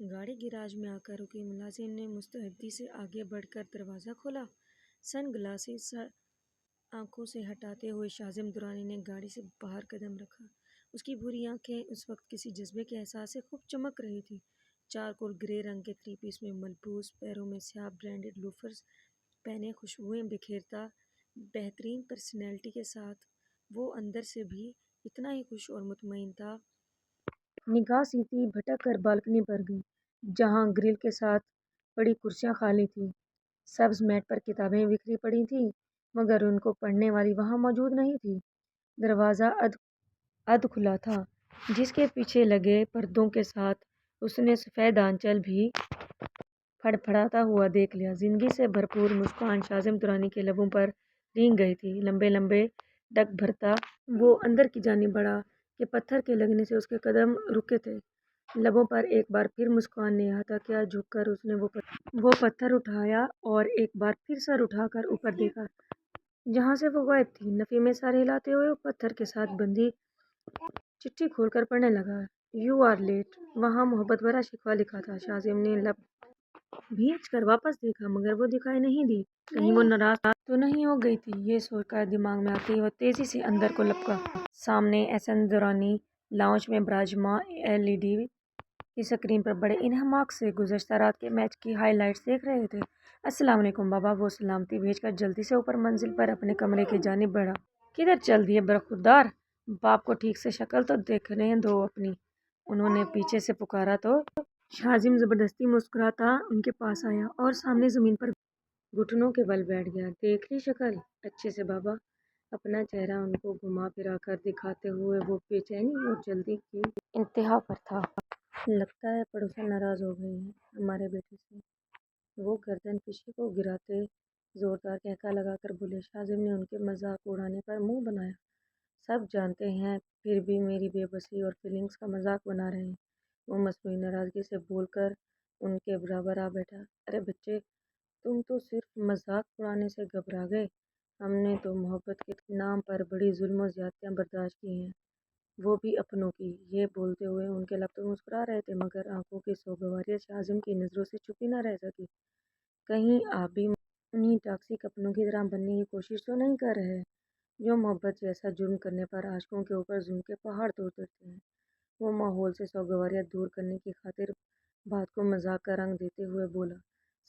گاڑی گیراج میں آ کر رکی۔ ملازم نے مستعدی سے آگے بڑھ کر دروازہ کھولا۔ سن گلاسز آنکھوں سے ہٹاتے ہوئے شاذم درانی نے گاڑی سے باہر قدم رکھا۔ اس کی بھوری آنکھیں اس وقت کسی جذبے کے احساس سے خوب چمک رہی تھیں۔ چارکول گرے رنگ کے تھری پیس میں ملبوس، پیروں میں سیاہ برینڈڈ لوفرز پہنے، خوشبوئیں بکھیرتا بہترین پرسنالٹی کے ساتھ وہ اندر سے بھی اتنا ہی خوش اور مطمئن تھا۔ نگاہ سیدھی بھٹک کر بالکنی پر گئی، جہاں گرل کے ساتھ پڑی کرسیاں خالی تھیں۔ سبز میٹ پر کتابیں بکھری پڑی تھیں، مگر ان کو پڑھنے والی وہاں موجود نہیں تھی۔ دروازہ ادھ کھلا تھا، جس کے پیچھے لگے پردوں کے ساتھ اس نے سفید آنچل بھی پھڑپڑاتا ہوا دیکھ لیا۔ زندگی سے بھرپور مسکان شاذم درانی کے لبوں پر رینگ گئی تھی۔ لمبے لمبے ڈگ بھرتا وہ اندر کی جانب بڑھا کہ پتھر کے لگنے سے اس کے قدم رکے تھے۔ لبوں پر ایک بار پھر مسکان نے احاطہ کیا۔ جھک کر اس نے وہ پتھر اٹھایا اور ایک بار پھر سر اٹھا کر اوپر دیکھا، جہاں سے وہ غائب تھی۔ نفی میں سر ہلاتے ہوئے وہ پتھر کے ساتھ بندھی چٹھی کھول کر پڑھنے لگا۔ "You are late". وہاں محبت بھرا شکوہ لکھا تھا۔ شاذم نے لب بھینچ کر واپس دیکھا، مگر وہ دکھائی نہیں دی۔ کہیں وہ ناراض تو نہیں ہو گئی تھی؟ یہ سوچ کر دماغ میں آتے ہی وہ تیزی سے اندر کو لپکا۔ سامنے ایس این درانی لاؤنج میں براجمان LED کی سکرین پر بڑے انہماک سے گزشتہ رات کے میچ کی ہائی لائٹس دیکھ رہے تھے۔ "السلام علیکم بابا"۔ وہ سلامتی بھیج کر جلدی سے اوپر منزل پر اپنے کمرے کی جانب بڑھا۔ "کدھر چل دیے برخوردار؟ باپ کو ٹھیک سے شکل تو دیکھنے دو اپنی"۔ انہوں نے پیچھے سے پکارا تو شاذم زبردستی مسکراتا ان کے پاس آیا اور سامنے زمین پر گھٹنوں کے بل بیٹھ گیا۔ "دیکھ لی شکل اچھے سے بابا"۔ اپنا چہرہ ان کو گھما پھرا کر دکھاتے ہوئے وہ بے چینی اور جلدی کی انتہا پر تھا۔ "لگتا ہے پڑوسن ناراض ہو گئی ہیں ہمارے بیٹے سے"۔ وہ گردن پیچھے کو گراتے زوردار کہکہا لگا کر بولے۔ شاذم نے ان کے مذاق اڑانے پر منہ بنایا۔ "سب جانتے ہیں، پھر بھی میری بے بسی اور فیلنگز کا مذاق بنا رہے ہیں"۔ وہ مصنوعی ناراضگی سے بول کر ان کے برابر آ بیٹھا۔ "ارے بچے، تم تو صرف مذاق اڑانے سے گھبرا گئے، ہم نے تو محبت کے نام پر بڑی ظلم و زیادتیاں برداشت کی ہیں، وہ بھی اپنوں کی"۔ یہ بولتے ہوئے ان کے لب تو مسکرا رہے تھے، مگر آنکھوں کی سوگواریت شاذم کی نظروں سے چھپی نہ رہ سکی۔ "کہیں آپ بھی انہی ٹاکسک اپنوں کی طرح بننے کی کوشش تو نہیں کر رہے، جو محبت جیسا جرم کرنے پر عاشقوں کے اوپر ظلم کے پہاڑ توڑ دیتے ہیں"۔ وہ ماحول سے سوگواریت دور کرنے کی خاطر بات کو مذاق کا رنگ دیتے ہوئے بولا،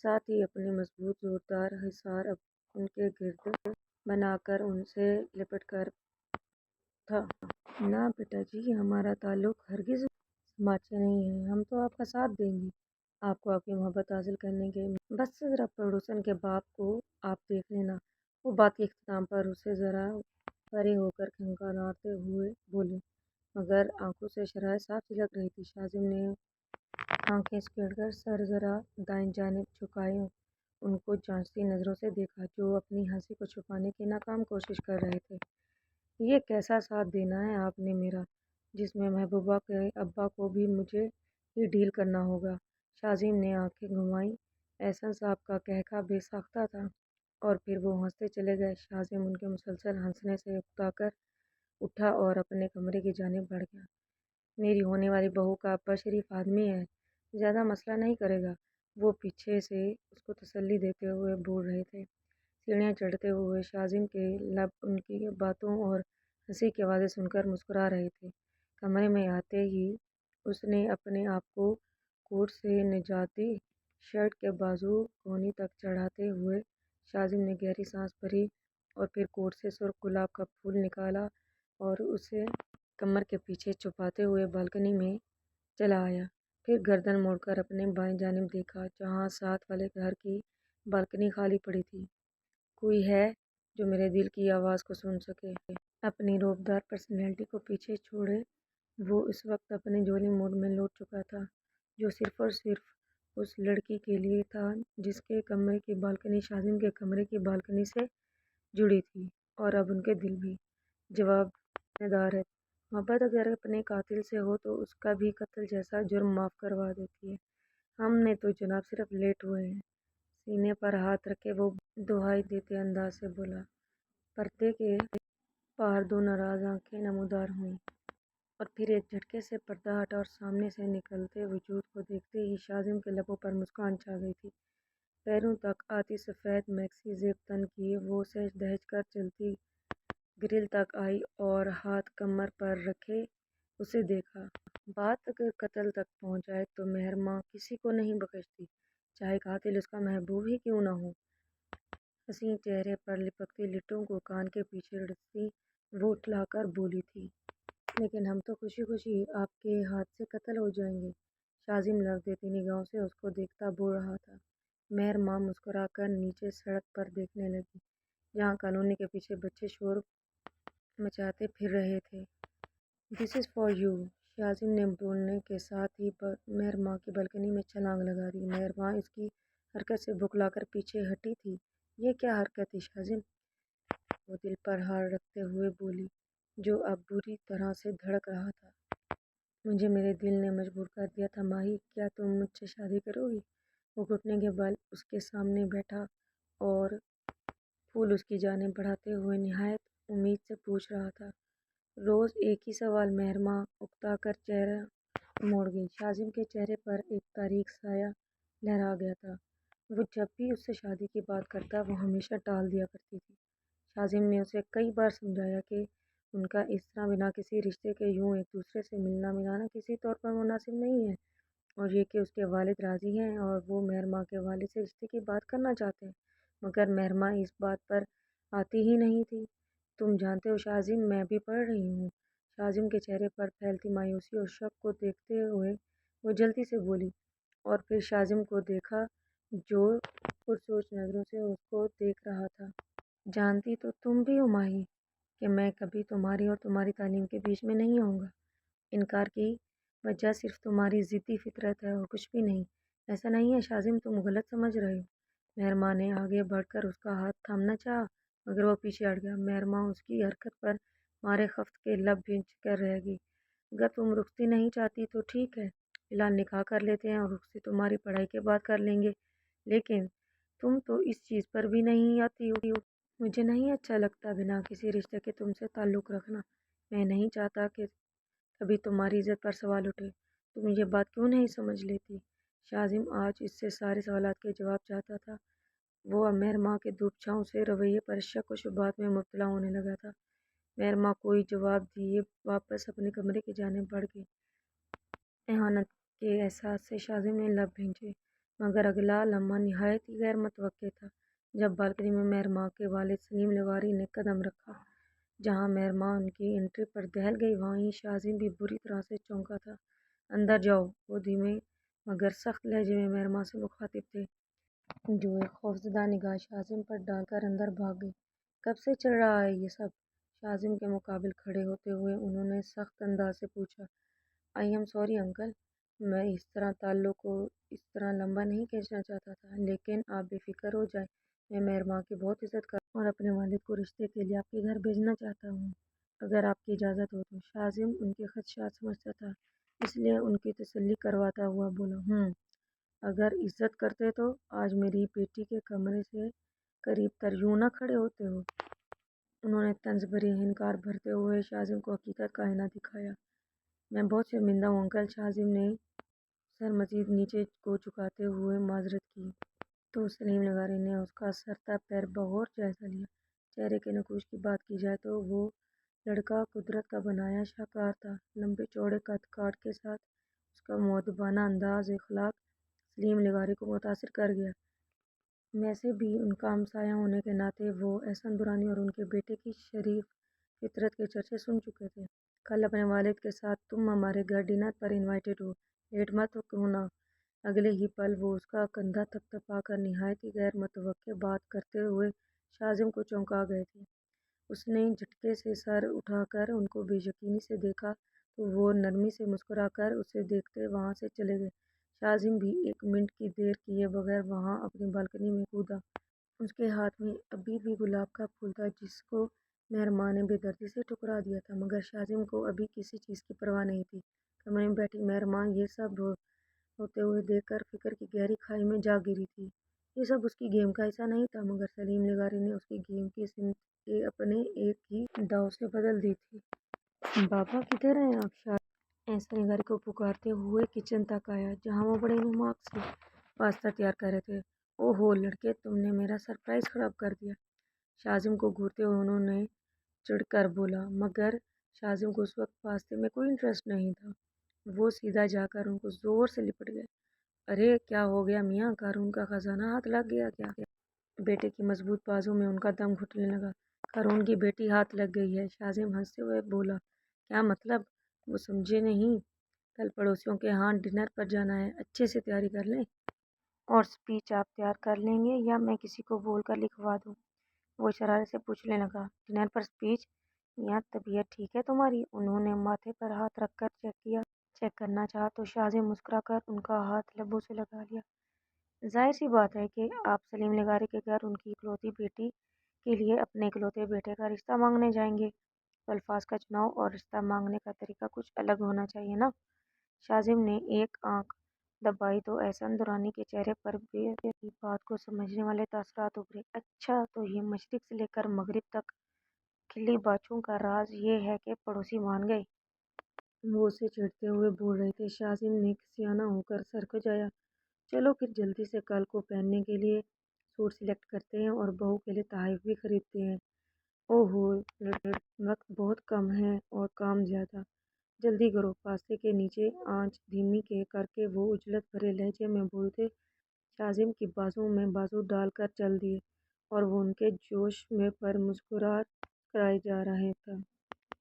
ساتھ ہی اپنے مضبوط زوردار حصار ان کے گرد بنا کر ان سے لپٹ کر تھا۔ "نہ بیٹا جی، ہمارا تعلق ہرگز سماجی نہیں ہے، ہم تو آپ کا ساتھ دیں گے، آپ کو آپ کی محبت حاصل کرنے کے میں"۔ "بس ذرا پڑوسن کے باپ کو آپ دیکھ لینا"۔ وہ بات کے اختتام پر اسے ذرا پرے ہو کر کھنکھناتے ہوئے بولے، مگر آنکھوں سے شرارت صاف جھلک رہی تھی۔ شاذم نے آنکھیں سکیڑ کر سر ذرا دائیں جانب جھکائے ان کو جانچتی نظروں سے دیکھا، جو اپنی ہنسی کو چھپانے کی ناکام کوشش کر رہے تھے۔ "یہ کیسا ساتھ دینا ہے آپ نے میرا، جس میں محبوبہ کے ابا کو بھی مجھے ہی ڈیل کرنا ہوگا"۔ شاذم نے آنکھیں گھمائیں۔ احسن صاحب کا کہکہا بے ساختہ تھا، اور پھر وہ ہنستے چلے گئے۔ شاذم ان کے مسلسل ہنسنے سے اکتا کر اٹھا اور اپنے کمرے کی جانب بڑھ گیا۔ "میری ہونے والی بہو کا ابا شریف آدمی ہے، زیادہ مسئلہ نہیں کرے گا"۔ وہ پیچھے سے اس کو تسلی دیتے ہوئے بول رہے تھے۔ سیڑھیاں چڑھتے ہوئے شاذم کے لب ان کی باتوں اور ہنسی کی آوازیں سن کر مسکرا رہے تھے۔ کمرے میں آتے ہی اس نے اپنے آپ کو کوٹ سے نجات دی۔ شرٹ کے بازو کونی تک چڑھاتے ہوئے شاذم نے گہری سانس بھری اور پھر کوٹ سے سرخ گلاب کا پھول نکالا اور اسے کمر کے پیچھے چھپاتے ہوئے بالکنی میں چلا آیا۔ پھر گردن موڑ کر اپنے بائیں جانب دیکھا، جہاں ساتھ والے گھر کی بالکنی خالی پڑی تھی۔ "کوئی ہے جو میرے دل کی آواز کو سن سکے"۔ اپنی رعبدار پرسنالٹی کو پیچھے چھوڑے وہ اس وقت اپنے جولی موڈ میں لوٹ چکا تھا، جو صرف اور صرف اس لڑکی کے لیے تھا جس کے کمرے کی بالکنی شاذم کے کمرے کی بالکنی سے جڑی تھی، اور اب ان کے دل بھی جواب دار ہے۔ محبت اگر اپنے قاتل سے ہو تو اس کا بھی قتل جیسا جرم معاف کروا دیتی ہے۔ "ہم نے تو جناب صرف لیٹ ہوئے ہیں"۔ سینے پر ہاتھ رکھے وہ دہائی دیتے انداز سے بولا۔ پردے کے پار دو ناراض آنکھیں نمودار ہوئیں۔ اور پھر ایک جھٹکے سے پردہ ہٹا اور سامنے سے نکلتے وجود کو دیکھتے ہی شاذم کے لبوں پر مسکان چھا گئی تھی۔ پیروں تک آتی سفید میکسی زیب تن کیے وہ سہج دہج کر چلتی گرل تک آئی اور ہاتھ کمر پر رکھے اسے دیکھا۔ بات اگر قتل تک پہنچ جائے تو مہر ماں کسی کو نہیں بخشتی، چاہے قاتل اس کا محبوب ہی کیوں نہ ہو۔ حسین چہرے پر لپکتی لٹوں کو کان کے پیچھے رکھتی وہ اٹھلا کر بولی تھی، لیکن ہم تو خوشی خوشی آپ کے ہاتھ سے قتل ہو جائیں گے۔ شاذم لرز دیتی نگاہوں سے اس کو دیکھتا بول رہا تھا۔ مہر ماں مسکرا کر نیچے سڑک پر دیکھنے لگی، جہاں کالونی کے پیچھے بچے شور مچاتے پھر رہے تھے۔ "دس از فار یو"۔ شاذم نے بولنے کے ساتھ ہی مہر ماں کی بالکنی میں چھلانگ لگا دی۔ مہر ماں اس کی حرکت سے بکھلا کر پیچھے ہٹی تھی۔ "یہ کیا حرکت تھی شاذم"؟ وہ دل پر ہاتھ رکھتے ہوئے بولی، جو اب بری طرح سے دھڑک رہا تھا۔ "مجھے میرے دل نے مجبور کر دیا تھا ماہی، کیا تم مجھ سے شادی کرو گی"؟ وہ گھٹنے کے بل اس کے سامنے بیٹھا اور پھول اس کی جانب بڑھاتے ہوئے نہایت امید سے پوچھ رہا تھا۔ روز ایک ہی سوال۔ مہر ماں اکتا کر چہرہ موڑ گئی۔ شاذم کے چہرے پر ایک تاریک سایہ لہرا گیا تھا۔ وہ جب بھی اس سے شادی کی بات کرتا وہ ہمیشہ ٹال دیا کرتی تھی۔ شاذم نے اسے کئی بار سمجھایا کہ ان کا اس طرح بنا کسی رشتے کے یوں ایک دوسرے سے ملنا ملانا کسی طور پر مناسب نہیں ہے، اور یہ کہ اس کے والد راضی ہیں اور وہ مہر ماں کے والد سے رشتے کی بات کرنا چاہتے ہیں، مگر مہر ماں اس بات پر آتی ہی نہیں تھی۔ "تم جانتے ہو شاذم، میں بھی پڑھ رہی ہوں"۔ شاذم کے چہرے پر پھیلتی مایوسی اور شک کو دیکھتے ہوئے وہ جلدی سے بولی، اور پھر شاذم کو دیکھا جو پرسوچ نظروں سے اس کو دیکھ رہا تھا۔ "جانتی تو تم بھی ہو ماہی کہ میں کبھی تمہاری اور تمہاری تعلیم کے بیچ میں نہیں آؤں گا۔ انکار کی وجہ صرف تمہاری ضدی فطرت ہے اور کچھ بھی نہیں"۔ "ایسا نہیں ہے شاذم، تم غلط سمجھ رہے ہو"۔ مہر ماں نے آگے بڑھ کر اس کا ہاتھ تھامنا چاہا، مگر وہ پیچھے ہٹ گیا۔ مہر ماں اس کی حرکت پر مارے خفت کے لب بھینچ کر رہ گئی۔ "اگر تم رخصتی نہیں چاہتی تو ٹھیک ہے، فی الحال نکاح کر لیتے ہیں اور رخصتی تمہاری پڑھائی کے بعد کر لیں گے، لیکن تم تو اس چیز پر بھی نہیں آتی ہو۔ مجھے نہیں اچھا لگتا بنا کسی رشتے کے تم سے تعلق رکھنا۔ میں نہیں چاہتا کہ کبھی تمہاری عزت پر سوال اٹھے۔ تم یہ بات کیوں نہیں سمجھ لیتی"۔ شاذم آج اس سے سارے سوالات کے جواب چاہتا تھا۔ وہ اب مہر ماں کے دھوپ چھاؤں سے رویے پر شک و شبہات میں مبتلا ہونے لگا تھا۔ مہر ماں کوئی جواب دیے واپس اپنے کمرے کی جانب بڑھ گئی۔ اہانت کے احساس سے شاذم نے لب بھینچے، مگر اگلا لمحہ نہایت ہی غیر متوقع تھا جب بالکنی میں مہر ماں کے والد سلیم لغاری نے قدم رکھا۔ جہاں مہر ماں ان کی انٹری پر دہل گئی، وہیں شاذم بھی بری طرح سے چونکا تھا۔ "اندر جاؤ"۔ وہ دھیمے مگر سخت لہجے میں مہر ماں سے مخاطب تھے، جو ایک خوفزدہ نگاہ شاذم پر ڈال کر اندر بھاگ گئی۔ "کب سے چل رہا ہے یہ سب"؟ شاذم کے مقابل کھڑے ہوتے ہوئے انہوں نے سخت انداز سے پوچھا۔ "آئی ایم سوری انکل، میں اس طرح تعلق کو اس طرح لمبا نہیں کھینچنا چاہتا تھا، لیکن آپ بے فکر ہو جائیں، میں مہر ماں کی بہت عزت کرتا ہوں اور اپنے والد کو رشتے کے لیے آپ کے گھر بھیجنا چاہتا ہوں، اگر آپ کی اجازت ہو تو"۔ شاذم ان کے خدشات سمجھتا تھا، اس لیے ان کی تسلی کرواتا ہوا بولا، اگر عزت کرتے تو آج میری بیٹی کے کمرے سے قریب تر یوں نہ کھڑے ہوتے ہو"۔ انہوں نے طنز بھری انکار بھرتے ہوئے شاذم کو حقیقت کا آئینہ دکھایا۔ "میں بہت شرمندہ ہوں انکل"۔ شاذم نے سر مزید نیچے کو جھکاتے ہوئے معذرت کی۔ تو سلیم لغاری نے اس کا سر تا پیر بغور جائزہ لیا۔ چہرے کے نقوش کی بات کی جائے تو وہ لڑکا قدرت کا بنایا شاہکار تھا۔ لمبے چوڑے قد کاٹ کے ساتھ اس کا مؤدبانہ انداز اخلاق سلیم لغاری کو متاثر کر گیا۔ ویسے بھی ان کا ہمسایہ ہونے کے ناطے وہ احسن درانی اور ان کے بیٹے کی شریف فطرت کے چرچے سن چکے تھے۔ "کل اپنے والد کے ساتھ تم ہمارے گھر ڈنر پر انوائٹڈ ہو، لیٹ مت ہونا"۔ اگلے ہی پل وہ اس کا کندھا تھپتھپا کر نہایت ہی غیر متوقع بات کرتے ہوئے شاذم کو چونکا گئے تھے۔ اس نے جھٹکے سے سر اٹھا کر ان کو بے یقینی سے دیکھا تو وہ نرمی سے مسکرا کر اسے دیکھتے وہاں سے چلے گئے۔ شاذم بھی ایک منٹ کی دیر کیے بغیر وہاں اپنی بالکنی میں کودا۔ اس کے ہاتھ میں ابھی بھی گلاب کا پھول تھا جس کو مہر ماں نے بے دردی سے ٹھکرا دیا تھا، مگر شاذم کو ابھی کسی چیز کی پرواہ نہیں تھی۔ کمرے میں بیٹھی مہر ماں یہ سب ہوتے ہوئے دیکھ کر فکر کی گہری کھائی میں جا گری تھی۔ یہ سب اس کی گیم کا حصہ نہیں تھا، مگر سلیم لغاری نے اس کی گیم کی سمت اپنے ایک ہی داؤ سے بدل دی تھی۔ بابا کدھر ہیں آپ؟ ایسا نگاری کو پکارتے ہوئے کچن تک آیا جہاں وہ بڑے نماک سے پاستہ تیار کر رہے تھے۔ او ہو لڑکے، تم نے میرا سرپرائز خراب کر دیا، شاذم کو گھورتے ہوئے انہوں نے چڑھ کر بولا، مگر شاذم کو اس وقت پاستے میں کوئی انٹرسٹ نہیں تھا۔ وہ سیدھا جا کر ان کو زور سے لپٹ گئے۔ ارے کیا ہو گیا میاں، قارون کا خزانہ ہاتھ لگ گیا کیا؟ بیٹے کی مضبوط بازو میں ان کا دم گھٹنے لگا۔ قارون کی بیٹی ہاتھ لگ گئی ہے، شاذم ہنستے ہوئے بولا۔ کیا مطلب؟ وہ سمجھے نہیں۔ کل پڑوسیوں کے ہاں ڈنر پر جانا ہے، اچھے سے تیاری کر لیں۔ اور سپیچ آپ تیار کر لیں گے یا میں کسی کو بول کر لکھوا دوں؟ وہ اشارے سے پوچھنے لگا۔ ڈنر پر سپیچ؟ یا طبیعت ٹھیک ہے تمہاری؟ انہوں نے ماتھے پر ہاتھ رکھ کر چیک کرنا چاہا تو شاذم مسکرا کر ان کا ہاتھ لبوں سے لگا لیا۔ ظاہر سی بات ہے کہ آپ سلیم نگاری کے گھر ان کی اکلوتی بیٹی کے لیے اپنے اکلوتے بیٹے کا رشتہ مانگنے جائیں گے، تو الفاظ کا چناؤ اور رشتہ مانگنے کا طریقہ کچھ الگ ہونا چاہیے نا؟ شاذم نے ایک آنکھ دبائی تو احسان درانی کے چہرے پر بھی بات کو سمجھنے والے تاثرات ابھرے۔ اچھا، تو یہ مشرق سے لے کر مغرب تک کھلی باچوں کا راز یہ ہے کہ پڑوسی مان گئے؟ وہ اسے چڑھتے ہوئے بول رہے تھے۔ شاذم نے کسیانہ ہو کر سر کھجایا۔ چلو پھر جلدی سے کل کو پہننے کے لیے سوٹ سلیکٹ کرتے ہیں اور بہو کے لیے تحائف بھی خریدتے ہیں۔ او ہو وقت بہت کم ہے اور کام زیادہ، جلدی کرو۔ پاستے کے نیچے آنچ دھیمی کر کے وہ اجلت بھرے لہجے میں بولتے شاذم کی بازو میں بازو ڈال کر چل دیے اور وہ ان کے جوش میں پر مسکرات کرائے جا رہا تھا۔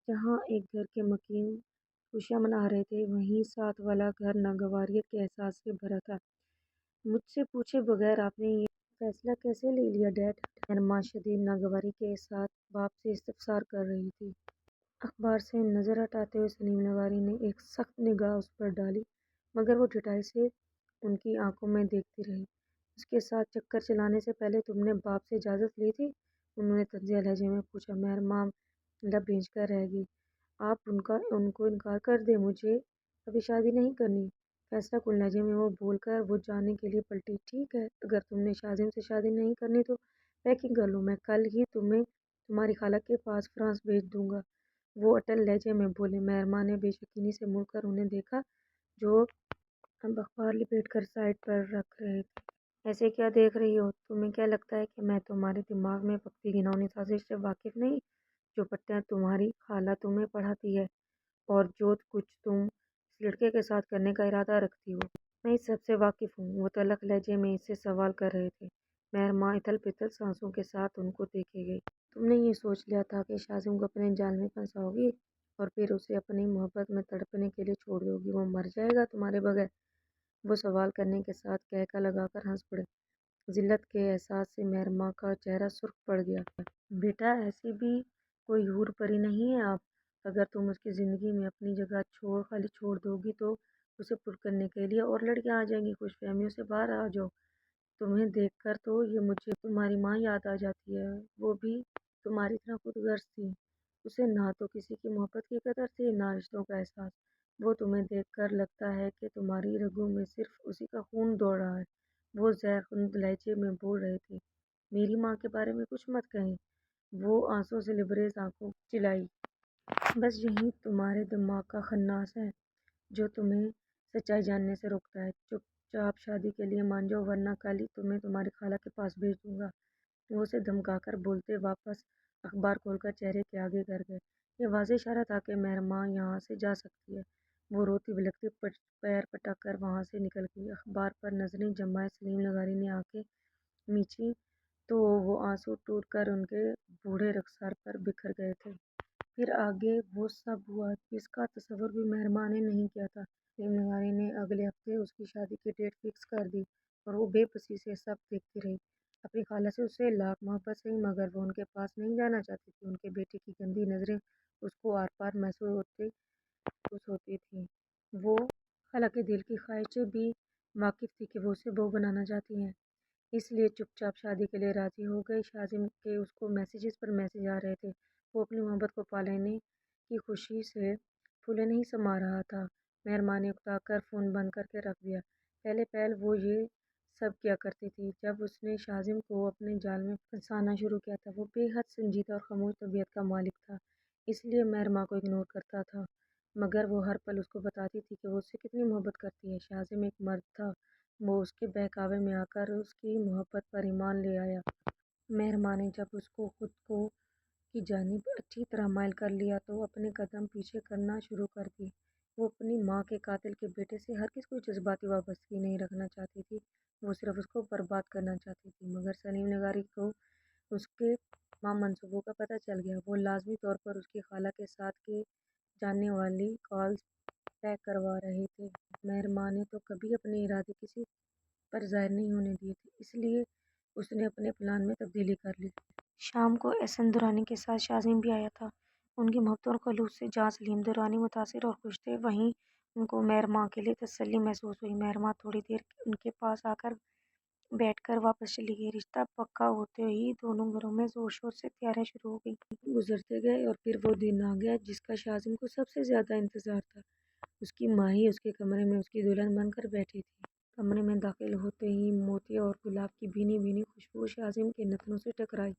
جہاں ایک گھر کے مکین خوشیاں منا رہے تھے، وہیں ساتھ والا گھر ناگواریت کے احساس سے بھرا تھا۔ مجھ سے پوچھے بغیر آپ نے یہ فیصلہ کیسے لے لیا ڈیڈ؟ مہرماں شدید ناگواری کے ساتھ باپ سے استفسار کر رہی تھی۔ اخبار سے نظر ہٹاتے ہوئے سلیم نگاری نے ایک سخت نگاہ اس پر ڈالی، مگر وہ ڈٹائی سے ان کی آنکھوں میں دیکھتی رہی۔ اس کے ساتھ چکر چلانے سے پہلے تم نے باپ سے اجازت لی تھی؟ انہوں نے طنزیہ لہجے میں پوچھا۔ مہرماں لب بھینچ کر رہ گئی۔ آپ ان کو انکار کر دیں، مجھے ابھی شادی نہیں کرنی، فیصلہ کن لہجے میں وہ بول کر وہ جانے کے لیے پلٹی۔ ٹھیک ہے، اگر تم نے شاذم سے شادی نہیں کرنی تو پیکنگ کر لو، میں کل ہی تمہیں تمہاری خالہ کے پاس فرانس بھیج دوں گا، وہ اٹل لہجے میں بولے۔ مہرماں نے بے یقینی سے مڑ کر انہیں دیکھا جو اب اخبار لپیٹ کر سائڈ پر رکھ رہے تھے۔ ایسے کیا دیکھ رہی ہو؟ تمہیں کیا لگتا ہے کہ میں تمہارے دماغ میں پکتی گھناؤنی سازش سے واقف نہیں، جو پٹیاں تمہاری خالہ تمہیں پڑھاتی ہے اور جو کچھ تم اس لڑکے کے ساتھ کرنے کا ارادہ رکھتی ہو؟ میں اس سب سے واقف ہوں، وہ تلخ لہجے میں اس سے سوال کر رہے تھے۔ مہرماں اتھل پتھل سانسوں کے ساتھ ان کو دیکھے گئی۔ تم نے یہ سوچ لیا تھا کہ شاذم کو اپنے جال میں پھنساؤ گی اور پھر اسے اپنی محبت میں تڑپنے کے لیے چھوڑ دو گی، وہ مر جائے گا تمہارے بغیر؟ وہ سوال کرنے کے ساتھ کہکا لگا کر ہنس پڑے۔ ذلت کے احساس سے مہرماں کا چہرہ سرخ پڑ گیا۔ بیٹا، ایسی بھی کوئی حور پری نہیں ہے آپ، اگر تم اس کی زندگی میں اپنی جگہ خالی چھوڑ دو گی تو اسے پر کرنے کے لیے اور لڑکیاں آ جائیں گی۔ خوش فہمیوں سے باہر آ جاؤ۔ تمہیں دیکھ کر تو یہ مجھے تمہاری ماں یاد آ جاتی ہے، وہ بھی تمہاری طرح خود غرض تھی، اسے نہ تو کسی کی محبت کی قدر تھی نہ رشتوں کا احساس۔ وہ تمہیں دیکھ کر لگتا ہے کہ تمہاری رگوں میں صرف اسی کا خون دوڑ رہا ہے۔ وہ زہر خند لہجے میں بول رہے تھے۔ میری ماں کے بارے میں کچھ مت کہیں، وہ آنسوں سے لبریز آنکھوں چلائی۔ بس یہی تمہارے دماغ کا خناس ہے جو تمہیں سچائی جاننے سے روکتا ہے۔ چپ چاپ شادی کے لیے مان جاؤ ورنہ کل ہی تمہیں تمہاری خالہ کے پاس بھیج دوں گا، وہ اسے دھمکا کر بولتے واپس اخبار کھول کر چہرے کے آگے کر گئے۔ یہ واضح اشارہ تھا کہ مہرماں یہاں سے جا سکتی ہے۔ وہ روتی بلکتی پیر پٹک کر وہاں سے نکل گئی۔ اخبار پر نظریں جمائے سلیم نگاری نے آنکھیں میچیں تو وہ آنسو ٹوٹ کر ان کے بوڑھے رخسار پر بکھر گئے تھے۔ پھر آگے وہ سب ہوا جس کا تصور بھی مہرماں نے نہیں کیا تھا۔ سلیم نگاری نے اگلے ہفتے اس کی شادی کی ڈیٹ فکس کر دی اور وہ بے بسی سے سب دیکھتی رہی۔ اپنی خالہ سے اسے لاکھ محبت سہی مگر وہ ان کے پاس نہیں جانا چاہتی تھی۔ ان کے بیٹے کی گندی نظریں اس کو آر پار محسوس ہوتی تھیں۔ وہ خالہ کے دل کی خواہش سے بھی واقف تھی کہ وہ اسے بہو بنانا چاہتی ہیں، اس لیے چپ چاپ شادی کے لیے راضی ہو گئی۔ شاذم کے اس کو میسیجز پر میسیج آ رہے تھے۔ وہ اپنی محبت کو پا لینے کی خوشی سے پھولے نہیں سما رہا تھا۔ مہرماں نے اکتا کر فون بند کر کے رکھ دیا۔ پہلے وہ یہ سب کیا کرتی تھی جب اس نے شاذم کو اپنے جال میں پھنسانا شروع کیا تھا۔ وہ بے حد سنجیدہ اور خاموش طبیعت کا مالک تھا۔ اس لیے مہرماں کو اگنور کرتا تھا، مگر وہ ہر پل اس کو بتاتی تھی کہ وہ اس سے کتنی محبت کرتی ہے۔ شاہزم ایک مرد تھا، وہ اس کے بہکاوے میں آ کر اس کی محبت پر ایمان لے آیا۔ مہرماں نے جب اس کو خود کو کی جانب اچھی طرح مائل کر لیا تو اپنے قدم پیچھے کرنا شروع کر دی۔ وہ اپنی ماں کے قاتل کے بیٹے سے ہرگز کوئی جذباتی وابستگی نہیں رکھنا چاہتی تھی، وہ صرف اس کو برباد کرنا چاہتی تھی۔ مگر سلیم نگاری کو اس کے تمام منصوبوں کا پتہ چل گیا۔ وہ لازمی طور پر اس کی خالہ کے ساتھ کی جانے والی کالز طے کروا رہے تھے۔ مہرماں نے تو کبھی اپنے ارادے کسی پر ظاہر نہیں ہونے دیے تھے، اس لیے اس نے اپنے پلان میں تبدیلی کر لی۔ شام کو احسن درانی کے ساتھ شاہزم بھی آیا تھا۔ ان کی محبت اور خلوص سے جہاں سلیم درانی متاثر اور خوش تھے، وہیں ان کو مہرماں کے لیے تسلی محسوس ہوئی۔ مہرماں تھوڑی دیر ان کے پاس آ کر بیٹھ کر واپس چلی گئی۔ رشتہ پکا ہوتے ہی دونوں گھروں میں زور شور سے تیاریاں شروع ہو گئیں۔ گزرتے گئے اور پھر وہ دن آ گیا جس کا شاہزم کو سب سے زیادہ انتظار تھا۔ اس کی ماں ہی اس کے کمرے میں اس کی دلہن بن کر بیٹھی تھی۔ کمرے میں داخل ہوتے ہی موتی اور گلاب کی بھینی بھینی خوشبو شاہزم کے نتنوں سے ٹکرائی۔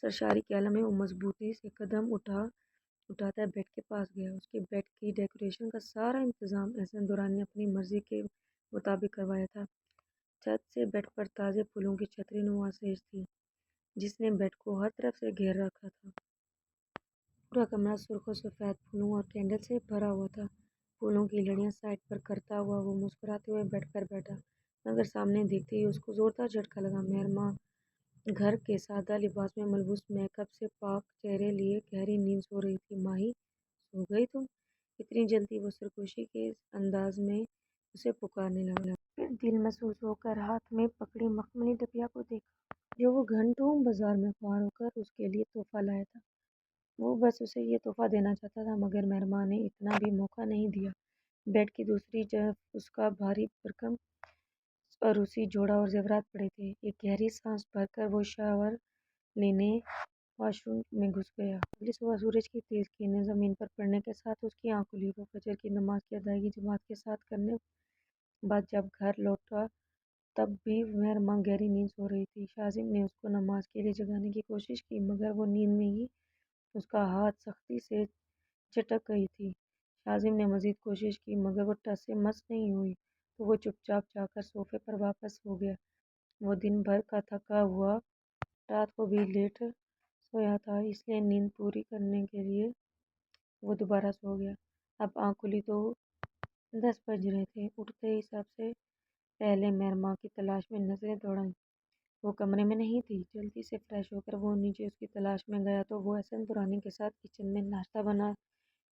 سرشاری کے عالم میں وہ مضبوطی سے قدم اٹھاتا بیڈ کے پاس گیا۔ اس کے بیڈ کی ڈیکوریشن کا سارا انتظام احسن درانی نے اپنی مرضی کے مطابق کروایا تھا۔ چھت سے بیڈ پر تازے پھولوں کی چھتری نما سیج تھی، جس نے بیڈ کو ہر طرف سے گھیر رکھا تھا۔ پورا کمرہ سرخ و سفید پھولوں اور کینڈل سے بھرا ہوا تھا۔ پھولوں کی لڑیاں سائڈ پر کرتا ہوا وہ مسکراتے ہوئے بیڈ پر بیٹھا، مگر سامنے دیکھتے ہی اس کو زوردار جھٹکا لگا۔ مہرماں گھر کے سادہ لباس میں ملبوس، میک اپ سے پاک چہرے لیے گہری نیند سو رہی تھی۔ ماہی، سو گئی تم اتنی جلدی؟ وہ سرگوشی کے انداز میں اسے پکارنے لگا۔ پھر دل محسوس ہو کر ہاتھ میں پکڑی مخملی ڈبیا کو دیکھا جو وہ گھنٹوں بازار میں خوار ہو کر اس کے لیے تحفہ لایا تھا۔ وہ بس اسے یہ تحفہ دینا چاہتا تھا، مگر مہرماں نے اتنا بھی موقع نہیں دیا۔ بیڈ کی دوسری جانب اس کا بھاری بھرکم عروسی جوڑا اور زیورات پڑے تھے۔ ایک گہری سانس بھر کر وہ شاور لینے واش روم میں گھس گیا۔ اگلی صبح سورج کی تیز کرنیں زمین پر پڑنے کے ساتھ اس کی آنکھ کھلی۔ وہ فجر کی نماز کی ادائیگی جماعت کے ساتھ کرنے بعد جب گھر لوٹا تب بھی مہرماں گہری نیند سو رہی تھی۔ شاہزم نے اس کو نماز کے لیے جگانے کی کوشش کی، مگر وہ نیند میں ہی اس کا ہاتھ سختی سے جھٹک گئی تھی۔ شاہزم نے مزید کوشش کی، مگر وہ ٹس سے مس نہیں ہوئی، تو وہ چپ چاپ جا کر صوفے پر واپس سو گیا۔ وہ دن بھر کا تھکا ہوا رات کو بھی لیٹ سویا تھا، اس لیے نیند پوری کرنے کے لیے وہ دوبارہ سو گیا۔ اب آنکھ کھلی تو 10 بج رہے تھے۔ اٹھتے ہی سب سے پہلے مہرماں کی تلاش میں نظریں دوڑائیں۔ وہ کمرے میں نہیں تھی۔ جلدی سے فریش ہو کر وہ نیچے اس کی تلاش میں گیا تو وہ احسن درانی کے ساتھ کچن میں ناشتہ بنا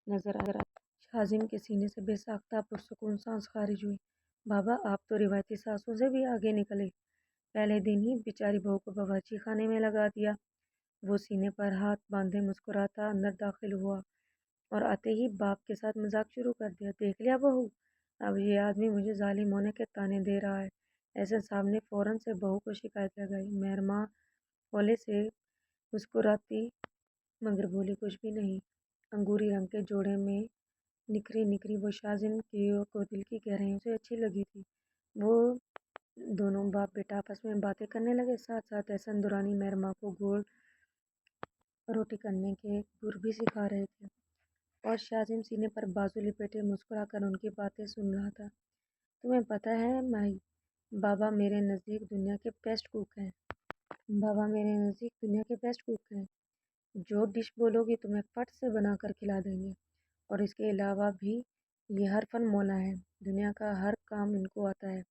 نظر آیا۔ شاہزم کے سینے سے بے ساختہ پرسکون سانس خارج ہوئی۔ بابا، آپ تو روایتی ساسوں سے بھی آگے نکلے، پہلے دن ہی بیچاری بہو کو باورچی خانے میں لگا دیا۔ وہ سینے پر ہاتھ باندھے مسکراتا اندر داخل ہوا اور آتے ہی باپ کے ساتھ مذاق شروع کر دیا۔ دیکھ لیا بہو، اب یہ آدمی مجھے ظالم ہونے کے طعنے دے رہا ہے۔ احسن صاحب نے فوراً سے بہو کو شکایت لگائی۔ مہرماں ہولے سے مسکراتی مگر بولی کچھ بھی نہیں۔ انگوری رنگ کے جوڑے میں نکھری وہ شاہزم کو دل کی گہرائیوں سے اچھی لگی تھی۔ وہ دونوں باپ بیٹا آپس میں باتیں کرنے لگے، ساتھ ساتھ احسن درانی مہرماں کو گول روٹی کرنے کے گر بھی سکھا رہے تھے، اور شاہزم سینے پر بازو لپیٹے مسکرا کر ان کی باتیں سن رہا تھا۔ تمہیں پتہ ہے ماہی، بابا میرے نزدیک دنیا کے بیسٹ کوک ہیں۔ بابا میرے نزدیک دنیا کے بیسٹ کوک ہیں۔ جو ڈش بولو گی تمہیں فٹ سے بنا کر کھلا دیں گے، اور اس کے علاوہ بھی یہ ہر فن مولا ہیں، دنیا کا ہر کام ان کو آتا ہے۔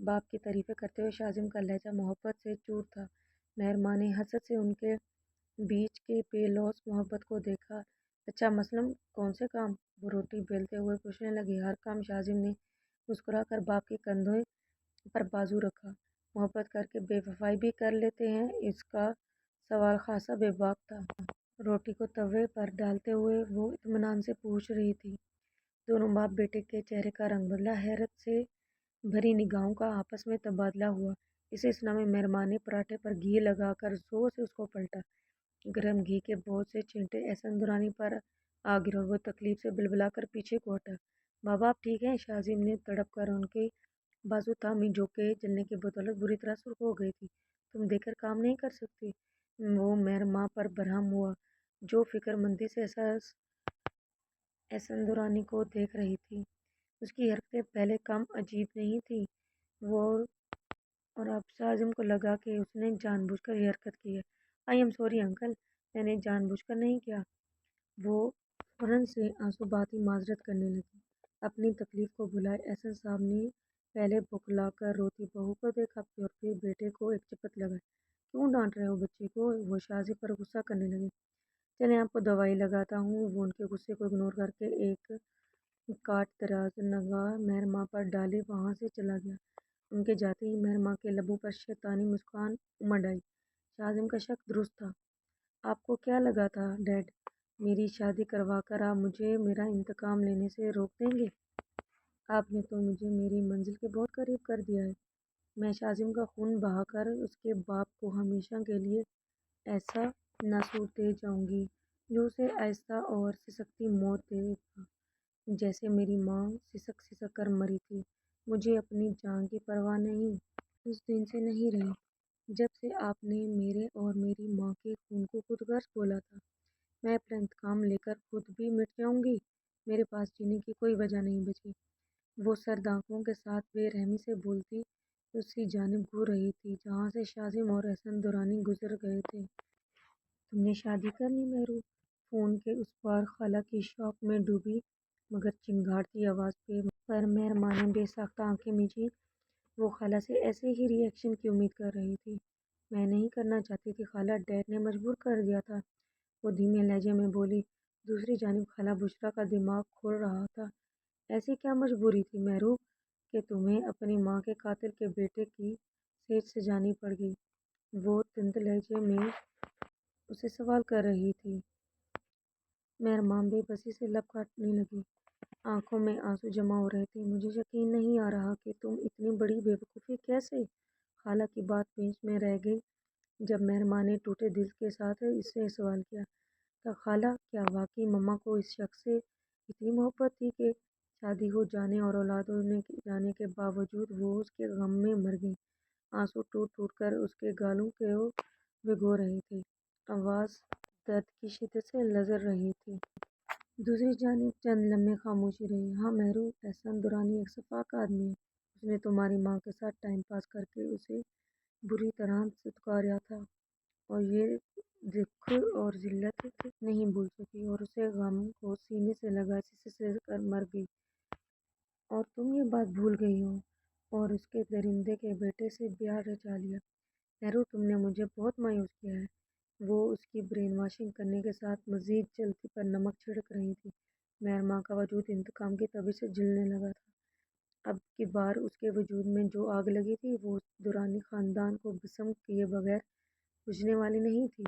باپ کی تعریفیں کرتے ہوئے شاہزم کا لہجہ محبت سے چور تھا۔ مہرماں نے حسرت سے ان کے بیچ کے بے لوث محبت کو دیکھا۔ اچھا، مثلاً کون سے کام؟ وہ روٹی بیلتے ہوئے پوچھنے لگی۔ ہر کام، شاہزم نے مسکرا کر باپ کے کندھے پر بازو رکھا۔ محبت کر کے بے وفائی بھی کر لیتے ہیں؟ اس کا سوال خاصا بے باک تھا۔ روٹی کو توے پر ڈالتے ہوئے وہ اطمینان سے پوچھ رہی تھی۔ دونوں باپ بیٹے کے چہرے کا رنگ بدلا، حیرت سے بھری نگاہوں کا آپس میں تبادلہ ہوا۔ اس اثنا میں مہرماں نے پراٹھے پر گھی لگا کر زور سے اس کو پلٹا۔ گرم گھی کے بہت سے چھینٹے احسن درانی پر آ گرے اور وہ تکلیف سے بلبلا کر پیچھے کو ہٹا۔ بابا، آپ ٹھیک ہیں؟ شاہزم نے تڑپ کر ان کی بازو تھامی جو کہ جلنے کی بدولت بری طرح سرخ ہو گئی تھی۔ تم دیکھ کر کام نہیں کر سکتی؟ وہ مہرماں پر برہم ہوا، جو فکر مندی سے احسن درانی کو دیکھ رہی تھی۔ اس کی حرکتیں پہلے کم عجیب نہیں تھیں، وہ اور اب شاہزم کو لگا کہ اس نے جان بوجھ کر یہ حرکت کی ہے۔ آئی ایم سوری انکل، میں نے جان بوجھ کر نہیں کیا۔ وہ فوراً سے آنسو بہاتی معذرت کرنے لگی۔ اپنی تکلیف کو بھلائے احسن صاحب نے پہلے بکھلا کر روتی بہو کو دیکھا اور پھر بیٹے کو ایک چپت لگائی۔ کیوں ڈانٹ رہے ہو بچے کو؟ وہ شاہزی پر غصہ کرنے لگے۔ چلیں آپ کو دوائی لگاتا ہوں۔ وہ ان کے غصے کو اگنور کر کے ایک کاٹ دراز نگاہ مہرماں پر ڈالے وہاں سے چلا گیا۔ ان کے جاتے ہی مہرماں کے لبوں پر شیطانی مسکان امڈ آئی۔ شاہزم کا شک درست تھا۔ آپ کو کیا لگا تھا ڈیڈ، میری شادی کروا کر آپ مجھے میرا انتقام لینے سے روک دیں گے؟ آپ نے تو مجھے میری منزل کے بہت قریب کر دیا ہے۔ میں شاہزم کا خون بہا کر اس کے باپ کو ہمیشہ کے لیے ایسا ناسور دے جاؤں گی جو اسے ایسا اور سسکتی موت دے گا جیسے میری ماں سسک سسک کر مری تھی۔ مجھے اپنی جان کی پرواہ نہیں۔ اس دن سے نہیں رہی جب سے آپ نے میرے اور میری ماں کے خون کو خود غرض بولا تھا۔ میں اپنا انتقام لے کر خود بھی مٹ جاؤں گی۔ میرے پاس جینے کی کوئی وجہ نہیں بچی۔ وہ سرد آنکھوں کے ساتھ بے رحمی سے بولتی اسی جانب گھور رہی تھی جہاں سے شاہزم اور احسن درانی گزر گئے تھے۔ تم نے شادی کر لی مہرو؟ فون کے اس پار خالہ کی شوق میں ڈوبی مگر چنگھاڑتی آواز پر مہرماں نے بے ساختہ آنکھیں میچی۔ وہ خالہ سے ایسے ہی ری ایکشن کی امید کر رہی تھی۔ میں نہیں کرنا چاہتی تھی خالہ، ڈیڈ نے مجبور کر دیا تھا، وہ دھیمے لہجے میں بولی۔ دوسری جانب خالہ بشریٰ کا دماغ کھل رہا تھا۔ ایسی کیا مجبوری تھی مہرو کہ تمہیں اپنی ماں کے قاتل کے بیٹے کی سیج سجانی پڑ گئی؟ وہ تند لہجے میں اسے سوال کر رہی تھی۔ مہرماں بے بسی سے لب کاٹنے لگی، آنکھوں میں آنسو جمع ہو رہے تھے۔ مجھے یقین نہیں آ رہا کہ تم اتنی بڑی بے وقوفی کیسے؟ خالہ کی بات بیچ میں رہ گئی جب مہرماں نے ٹوٹے دل کے ساتھ اس سے سوال کیا تھا، خالہ کیا واقعی مما کو اس شخص سے اتنی محبت تھی کہ شادی ہو جانے اور اولاد ہو جانے کے باوجود وہ اس کے غم میں مر گئیں؟ آنسو ٹوٹ ٹوٹ کر اس کے گالوں کو بھگو رہے تھے، آواز درد کی شدت سے لرز رہی تھی۔ دوسری جانب چند لمحے خاموشی رہی۔ ہاں مہرو، احسن درانی ایک شفاق آدمی ہے۔ اس نے تمہاری ماں کے ساتھ ٹائم پاس کر کے اسے بری طرح دھتکارا تھا اور یہ دکھ اور ذلت نہیں بھول سکی اور اسے غم کو سینے سے لگا سسک کر مر گئی، اور تم یہ بات بھول گئی ہو اور اس کے درندے کے بیٹے سے بیاہ رچا لیا۔ مہرو، تم نے مجھے بہت مایوس کیا ہے۔ وہ اس کی برین واشنگ کرنے کے ساتھ مزید جلتی پر نمک چھڑک رہی تھی۔ مہرماں کا وجود انتقام کی تبی سے جلنے لگا تھا۔ اب کی بار اس کے وجود میں جو آگ لگی تھی وہ اس درانی خاندان کو بھسم کیے بغیر بجھنے والی نہیں تھی۔